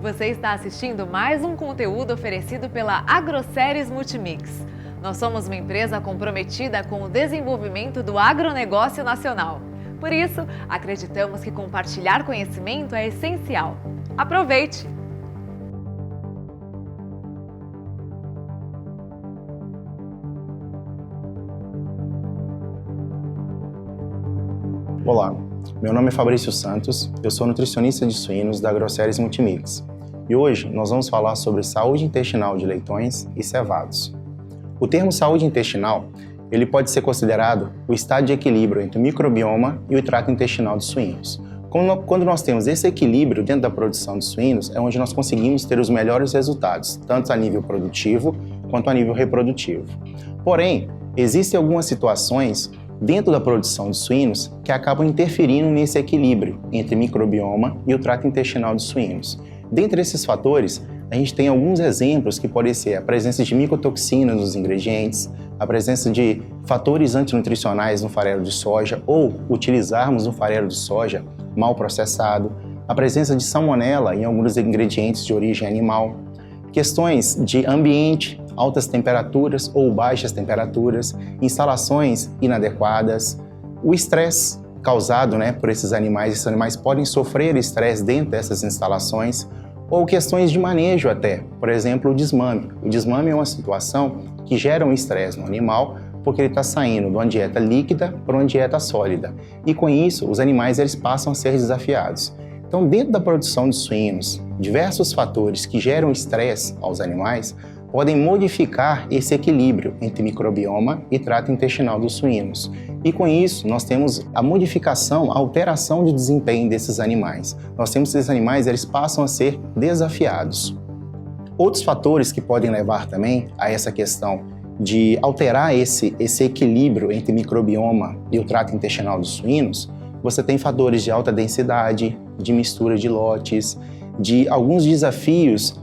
Você está assistindo mais um conteúdo oferecido pela Agroséries Multimix. Nós somos uma empresa comprometida com o desenvolvimento do agronegócio nacional. Por isso, acreditamos que compartilhar conhecimento é essencial. Aproveite! Olá, meu nome é Fabrício Santos, eu sou nutricionista de suínos da Agroséries Multimix e hoje nós vamos falar sobre saúde intestinal de leitões e cevados. O termo saúde intestinal ele pode ser considerado o estado de equilíbrio entre o microbioma e o trato intestinal dos suínos. Quando nós temos esse equilíbrio dentro da produção de suínos, é onde nós conseguimos ter os melhores resultados, tanto a nível produtivo quanto a nível reprodutivo. Porém, existem algumas situações dentro da produção de suínos que acabam interferindo nesse equilíbrio entre microbioma e o trato intestinal dos suínos. Dentre esses fatores, a gente tem alguns exemplos que podem ser a presença de micotoxinas nos ingredientes, a presença de fatores antinutricionais no farelo de soja ou utilizarmos um farelo de soja mal processado, a presença de salmonela em alguns ingredientes de origem animal, questões de ambiente, altas temperaturas ou baixas temperaturas, instalações inadequadas, o estresse causado por esses animais podem sofrer estresse dentro dessas instalações, ou questões de manejo até, por exemplo, o desmame. O desmame é uma situação que gera um estresse no animal, porque ele está saindo de uma dieta líquida para uma dieta sólida, e com isso os animais eles passam a ser desafiados. Então, dentro da produção de suínos, diversos fatores que geram estresse aos animais podem modificar esse equilíbrio entre microbioma e trato intestinal dos suínos. E com isso, nós temos a modificação, a alteração de desempenho desses animais. Nós temos que esses animais, eles passam a ser desafiados. Outros fatores que podem levar também a essa questão de alterar esse equilíbrio entre microbioma e o trato intestinal dos suínos, você tem fatores de alta densidade, de mistura de lotes, de alguns desafios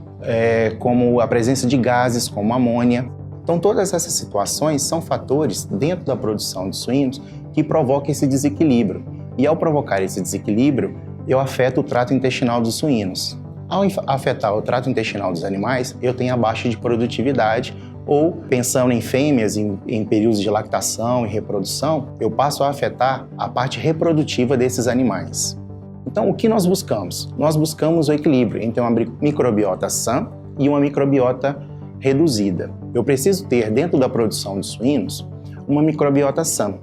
como a presença de gases, como amônia. Então, todas essas situações são fatores dentro da produção de suínos que provocam esse desequilíbrio. E ao provocar esse desequilíbrio, eu afeto o trato intestinal dos suínos. Ao afetar o trato intestinal dos animais, eu tenho a baixa de produtividade, ou, pensando em fêmeas em períodos de lactação e reprodução, eu passo a afetar a parte reprodutiva desses animais. Então, o que nós buscamos? Nós buscamos o equilíbrio entre uma microbiota sã e uma microbiota reduzida. Eu preciso ter, dentro da produção de suínos, uma microbiota sã.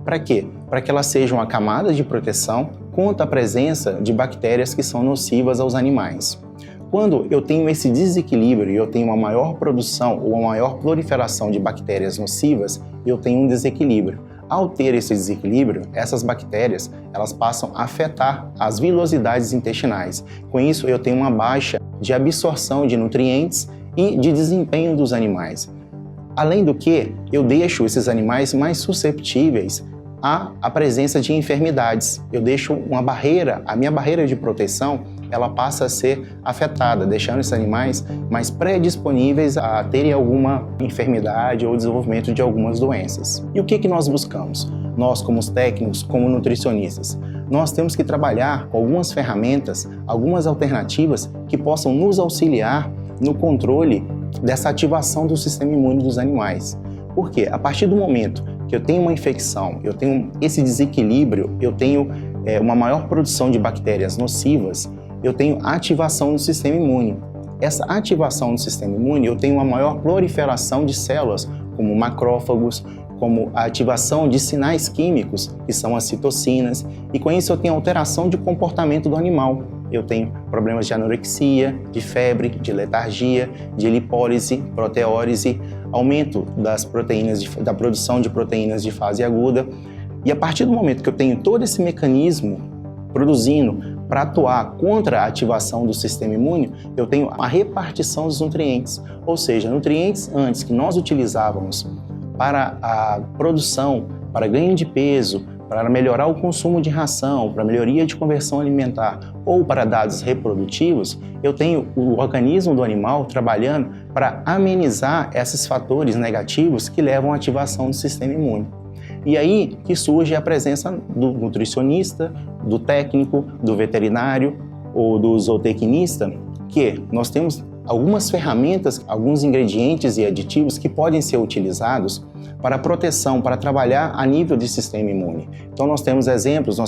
Para quê? Para que ela seja uma camada de proteção contra a presença de bactérias que são nocivas aos animais. Quando eu tenho esse desequilíbrio e eu tenho uma maior produção ou uma maior proliferação de bactérias nocivas, eu tenho um desequilíbrio. Ao ter esse desequilíbrio, essas bactérias elas passam a afetar as vilosidades intestinais. Com isso, eu tenho uma baixa de absorção de nutrientes e de desempenho dos animais. Além do que, eu deixo esses animais mais susceptíveis à presença de enfermidades. Eu deixo uma barreira, a minha barreira de proteção, ela passa a ser afetada, deixando esses animais mais predisponíveis a terem alguma enfermidade ou desenvolvimento de algumas doenças. E o que nós buscamos? Nós, como técnicos, como nutricionistas, nós temos que trabalhar com algumas ferramentas, algumas alternativas que possam nos auxiliar no controle dessa ativação do sistema imune dos animais. Por quê? A partir do momento que eu tenho uma infecção, eu tenho esse desequilíbrio, eu tenho uma maior produção de bactérias nocivas, eu tenho ativação do sistema imune. Essa ativação do sistema imune, eu tenho uma maior proliferação de células, como macrófagos, como a ativação de sinais químicos, que são as citocinas, e com isso eu tenho alteração de comportamento do animal. Eu tenho problemas de anorexia, de febre, de letargia, de lipólise, proteólise, aumento das proteínas, da produção de proteínas de fase aguda. E a partir do momento que eu tenho todo esse mecanismo produzindo para atuar contra a ativação do sistema imune, eu tenho a repartição dos nutrientes. Ou seja, nutrientes antes que nós utilizávamos para a produção, para ganho de peso, para melhorar o consumo de ração, para melhoria de conversão alimentar ou para dados reprodutivos, eu tenho o organismo do animal trabalhando para amenizar esses fatores negativos que levam à ativação do sistema imune. E aí que surge a presença do nutricionista, do técnico, do veterinário ou do zootecnista, que nós temos algumas ferramentas, alguns ingredientes e aditivos que podem ser utilizados para proteção, para trabalhar a nível de sistema imune. Então nós temos exemplos,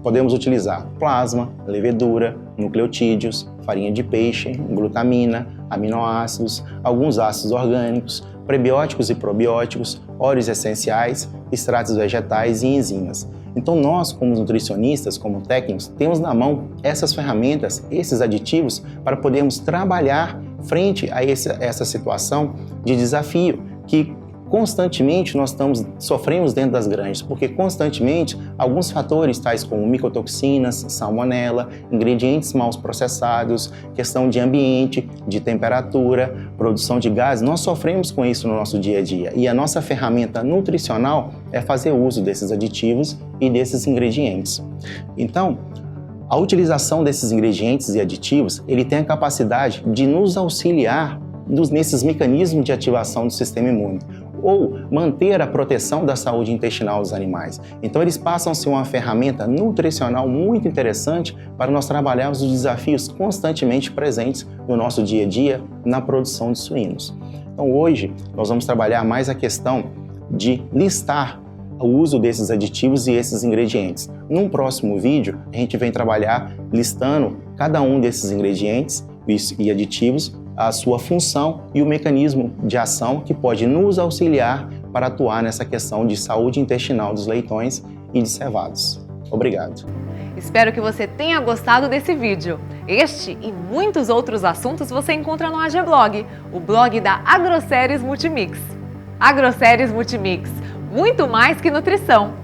podemos utilizar plasma, levedura, nucleotídeos, farinha de peixe, glutamina, aminoácidos, alguns ácidos orgânicos, prebióticos e probióticos, óleos essenciais, extratos vegetais e enzimas. Então nós, como nutricionistas, como técnicos, temos na mão essas ferramentas, esses aditivos, para podermos trabalhar frente a essa situação de desafio que constantemente nós sofremos dentro das granjas, porque constantemente alguns fatores tais como micotoxinas, salmonela, ingredientes mal processados, questão de ambiente, de temperatura, produção de gases, nós sofremos com isso no nosso dia a dia. E a nossa ferramenta nutricional é fazer uso desses aditivos e desses ingredientes. Então, a utilização desses ingredientes e aditivos, ele tem a capacidade de nos auxiliar nesses mecanismos de ativação do sistema imune, ou manter a proteção da saúde intestinal dos animais. Então eles passam a ser uma ferramenta nutricional muito interessante para nós trabalharmos os desafios constantemente presentes no nosso dia a dia na produção de suínos. Então hoje nós vamos trabalhar mais a questão de listar o uso desses aditivos e esses ingredientes. Num próximo vídeo a gente vem trabalhar listando cada um desses ingredientes e aditivos, a sua função e o mecanismo de ação que pode nos auxiliar para atuar nessa questão de saúde intestinal dos leitões e de cevados. Obrigado. Espero que você tenha gostado desse vídeo. Este e muitos outros assuntos você encontra no AG Blog, o blog da Agroceres Multimix. Agroceres Multimix, muito mais que nutrição.